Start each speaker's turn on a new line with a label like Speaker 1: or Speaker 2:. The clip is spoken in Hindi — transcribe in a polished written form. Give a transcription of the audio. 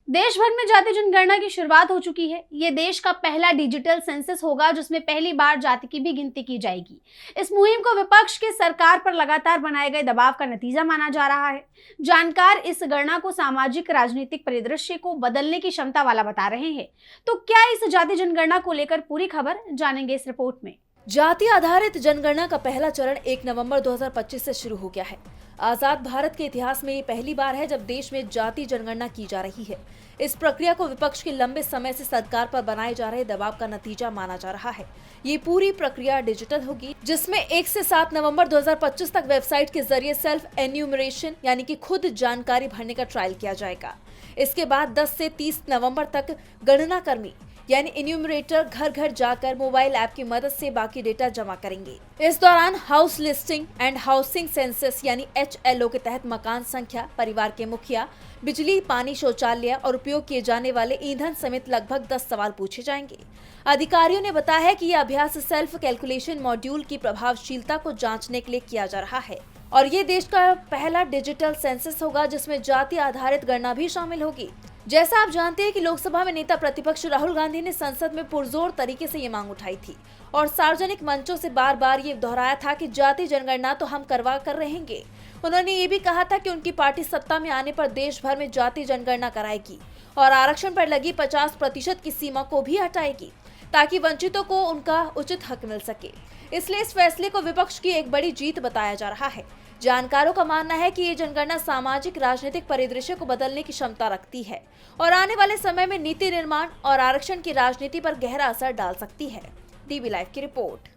Speaker 1: देश भर में जाति जनगणना की शुरुआत हो चुकी है। ये देश का पहला डिजिटल सेंसस होगा जिसमें पहली बार जाति की भी गिनती की जाएगी। इस मुहिम को विपक्ष की सरकार पर लगातार बनाए गए दबाव का नतीजा माना जा रहा है। जानकार इस गणना को सामाजिक राजनीतिक परिदृश्य को बदलने की क्षमता वाला बता रहे हैं। तो क्या इस जाति जनगणना को लेकर पूरी खबर जानेंगे इस रिपोर्ट में।
Speaker 2: जाति आधारित जनगणना का पहला चरण 1 नवंबर 2025 से शुरू हो गया है। आजाद भारत के इतिहास में ये पहली बार है जब देश में जाति जनगणना की जा रही है। इस प्रक्रिया को विपक्ष के लंबे समय से सरकार पर बनाए जा रहे दबाव का नतीजा माना जा रहा है। ये पूरी प्रक्रिया डिजिटल होगी, जिसमें 1 से 7 नवंबर 2025 तक वेबसाइट के जरिए सेल्फ एन्यूमरेशन यानी कि खुद जानकारी भरने का ट्रायल किया जाएगा। इसके बाद 10 से 30 नवंबर तक गणना कर्मी यानी इन्यूमरेटर घर घर जाकर मोबाइल ऐप की मदद से बाकी डेटा जमा करेंगे। इस दौरान house listing and housing census यानी HLO के तहत मकान संख्या, परिवार के मुखिया, बिजली, पानी, शौचालय और उपयोग किए जाने वाले ईंधन समेत लगभग 10 सवाल पूछे जाएंगे। अधिकारियों ने बताया है कि यह अभ्यास सेल्फ कैलकुलेशन मॉड्यूल की प्रभावशीलता को जांचने के लिए किया जा रहा है और ये देश का पहला डिजिटल सेंसस होगा जिसमें जाति आधारित गणना भी शामिल होगी। जैसा आप जानते हैं कि लोकसभा में नेता प्रतिपक्ष राहुल गांधी ने संसद में पुरजोर तरीके से ये मांग उठाई थी और सार्वजनिक मंचों से बार बार ये दोहराया था कि जाति जनगणना तो हम करवा कर रहेंगे। उन्होंने ये भी कहा था कि उनकी पार्टी सत्ता में आने पर देश भर में जाति जनगणना कराएगी और आरक्षण पर लगी 50% की सीमा को भी हटाएगी ताकि वंचितों को उनका उचित हक मिल सके। इसलिए इस फैसले को विपक्ष की एक बड़ी जीत बताया जा रहा है। जानकारों का मानना है कि ये जनगणना सामाजिक राजनीतिक परिदृश्य को बदलने की क्षमता रखती है और आने वाले समय में नीति निर्माण और आरक्षण की राजनीति पर गहरा असर डाल सकती है। DB लाइव की रिपोर्ट।